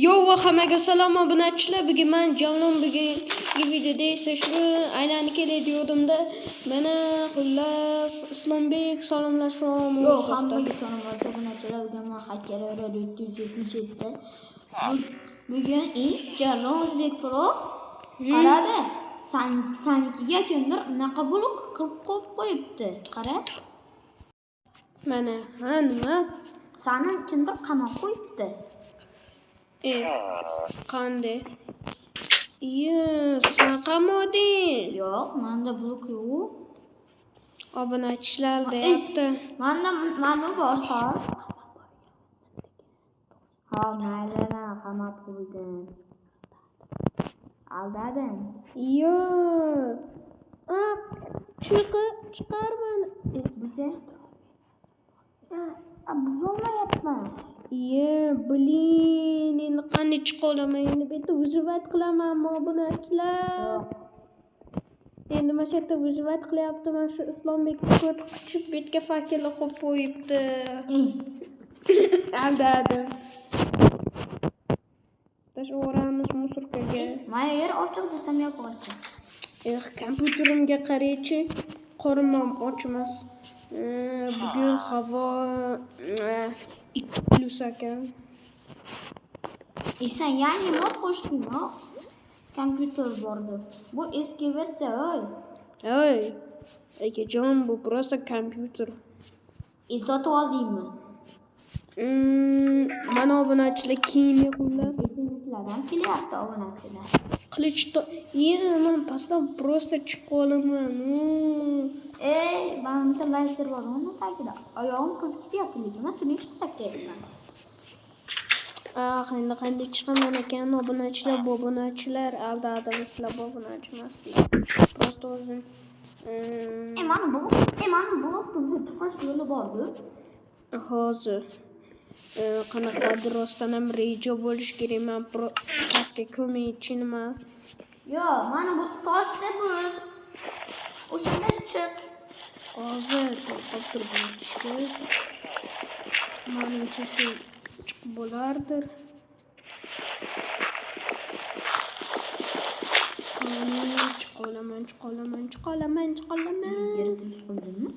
Yo va hammaga salom obunachilar. Bugun men Javlon bugungi videoda esa shu aylanib kelayotgandimda mana xullas Islombek salomlashyapmiz. Yo'q, hammaga salom obunachilar. Bugun men Hacker 477 bugun Javlon O'zbek Pro qaradi. Sanikiga kimdir unaqa blok qilib qo'yibdi. Qara. Mana, ha nima? Sani kimdir qamab qo'yibdi. Qanday? Sen qamading. Yo'q, menda blok yo'q. Obunachilar deyapti. Menda bor hol. Ha, mayli, qamab qo'ydim. Aldadim. Yo'q. Chiqar meni. Bo'lmayapman. Blin, endi qanday chiqa olaman? Endi bu yerda vizvat qilamanmi obunachilar? Endi mana shu yerda vizvat qilyapti. Mana shu Islombekni ko't qichib bu yerga fakellar qo'yib qo'yibdi. Aldadim. Tashlavoramiz musorkaga. Mana yer ochiq desam yo'q. Kompyuterimga qaraychi. Qorinam ochmas. Bugun havo 2+ ekan. Sen yangi mod qo'shdingmi? Kompyuter bordi. Bu eski versiya, Ey, akajon, bu просто kompyuter. Sotib oldingmi? Mana obunachilar kiyiniy xullas. Sizlardan kelyapti obunachilar. Qilichto, men pastdan просто chiqib olaman. Manimcha lazer bor uni tagida. Oyog'im qizib ketyapti, lekin men shuning uchun sakrayapman. Endi qanday chiqaman ekan obunachilar, bu obunachilar aldadi, sizlar bu obunachi emaslar. Просто o'zim Mana blok chiqish yo'li bor-ku. Hozir qanaqadir rostdan ham reja bo'lish kerak. Men pastga ko'maychiman. Yo'q, mana bu toshda biz. O'shanda chiq. Hozir to'xtab turib o'tishga. Menimcha shu chiqib bo'lardir. Chiqolaman. Yerda qo'ydimmi?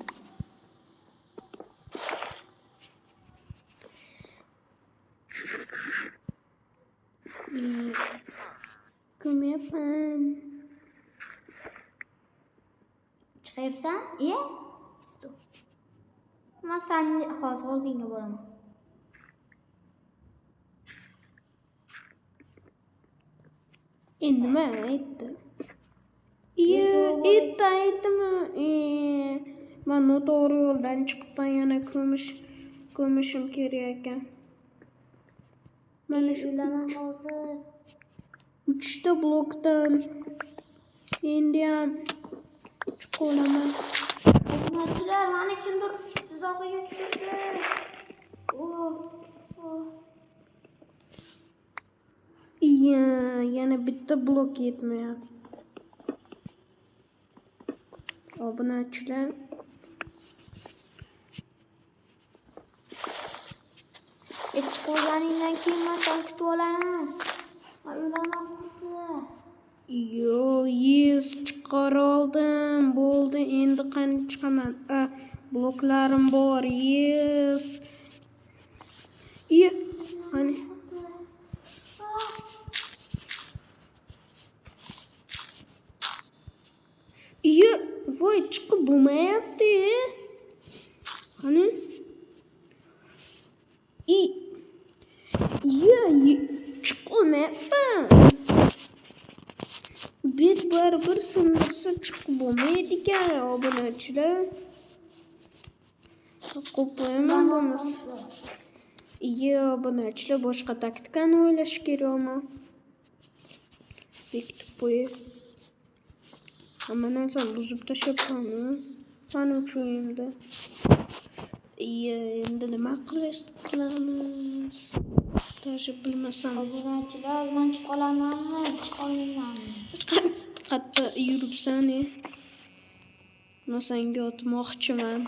Ko'mayapman. Chiqyapsan? Stop. Men seni hozir oldinga boraman. Endi nima aytdi? Aytdimi? Men noto'g'ri yo'ldan chiqibman, yana ko'mishim kerak ekan. Mana shu hozir 3 ta blokdan endi ham chiqib olaman. obunachilar, meni kimdir tuzog'iga tushirdi. Yana bitta blok yetmayapti. Obunachilar, chiqib olganingdan keyin men seni kutib olaman. Chiqar oldim. Bo'ldi, endi qanday chiqaman? Bloklarim bor. Qani? Voy, chiqib bo'lmayapti. Qani? Chiqolmayapti. Baribir sindirsa chiqib bo'lmaydi ekan obunachilar. Qo'yman bo'lmasa. Obunachilar, boshqa taktikani o'ylash kerakmi? Bekitib qo'y. Hamma narsani buzib tashlabmanmi? Mani uchun endi. Endi nima qilamiz? Даже bilmasam. Obunachilar, men chiqolamanmi? Chiqolmaymanmi? Qatta yuribsan, Men senga o'tmoqchiman.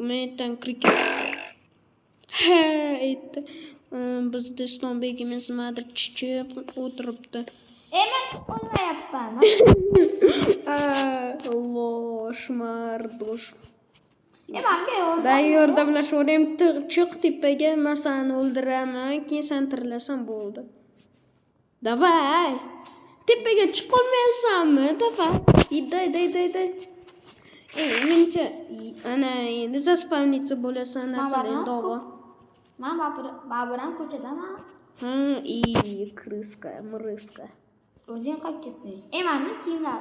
Men yerdan kirib Ha, aytdi. Bizda Islombekimiz nimadir chichib o'tiribdi. Men olmayapman. Losh mardosh. Menga yordam. Da yordamlashaverayim, chiq tepaga, men seni o'ldiraman, keyin sen tirilasan bo'ldi. Davay. Tepaga chiqib olmayapsanmi? Davay. Day. Mencha ana endi zaspavnitsa bo'lasan, narsalar endi og'a. Men babiram ko'chadaman. Kriska, mriska. O'zing qaytib ketding. Meni kiyimlar.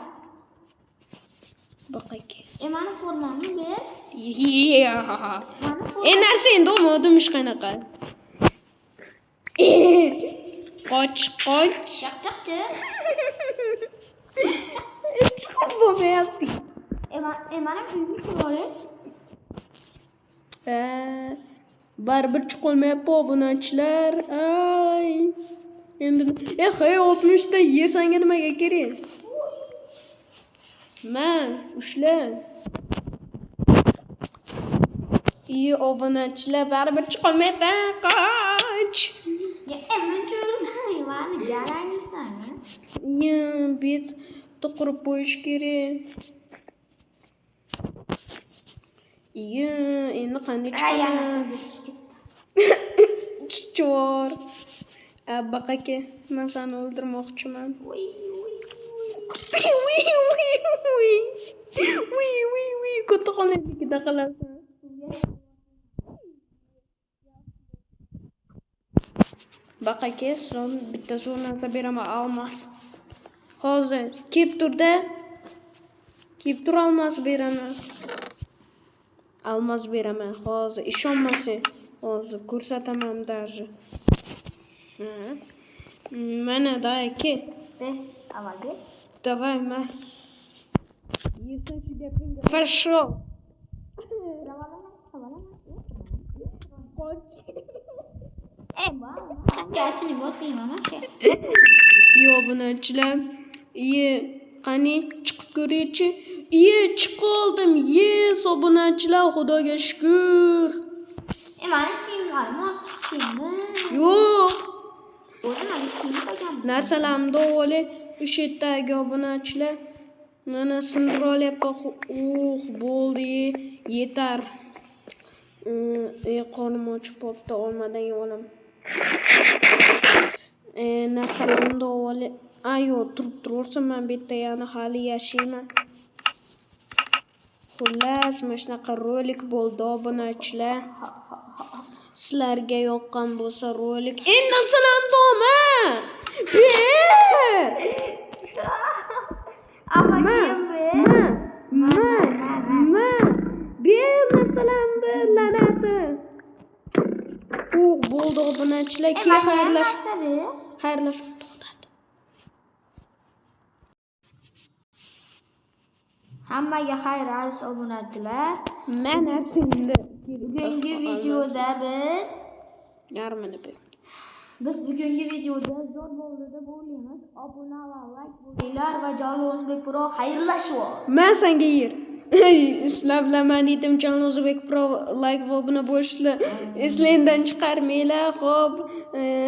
Baqak. Meni formamni ber. Narsa endi olmadim hech qanaqa. Qoch. Chaq. Chiqib bo'lmayapti. Meni uyga kirib Baribir chiqolmayapti obunachilar. Ay. Endi 60 ta yer senga nimaga kerak? Men ushla. Obunachilar baribir chiqolmayapti. Qoch. men cho'ldan meni garaniysan. Bet to'qirib qo'yish kerak. Endi qanday chiqaman? Chichor. Baqaka, men seni o'ldirmoqchiman. Uy. Katta xonadagida qilasan. Baqaka, son bitta zo'r narsa beraman, olmos. Hozir kelib turda. Kelib tur, olmos beraman. Almaz beraman hozir, ishonmasang hozir ko'rsataman даже. Mana da aka. Avval ber. Давай, ma. Если тебе пинга пошел. Senga ochini botmayman shu. Obunachilar. Qani chiqib ko'raychi. Chiqib oldim. Obunachilar, Xudoga shukr. Meni kiyimlarimni olib chiqdingmi? Yo'q. O'zim meni kiyim qilganman. Narsalarimni olib, o'sha yerdagi obunachilar mana sindirib olyapti. Bo'ldi, yetar. Qonim ochib qopti, olmadan yo'lim. Narsalarimni olib, turib men bu yerda yana hali yashayman. Xullas, mana shunaqa rolik bo'ldi obunachilar. Sizlarga yoqqan bo'lsa rolik, narsalarni olma. Ber. Ber narsalarni, la'nati. Bo'ldi obunachilar, keyin xayrlash to'xtadi. Hammaga xayr aziz obunachilar. Mana endi Bugungi videoda biz bugungi videoda zo'r bo'ldi deb o'ylaymiz. Obuna va like bo'linglar va Jalol O'zbek Pro xayrlashuv. Men senga yer. Islavlaman dedim, Jalol O'zbek Pro like va obuna bo'lishni eslangdan chiqarmanglar. Xo'p,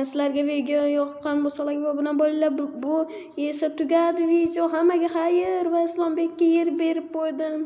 sizlarga video yoqqan bo'lsa like va obuna bo'linglar. Bu esa tugadi video. Hammaga xayr va Islombekka yer berib qo'ydim.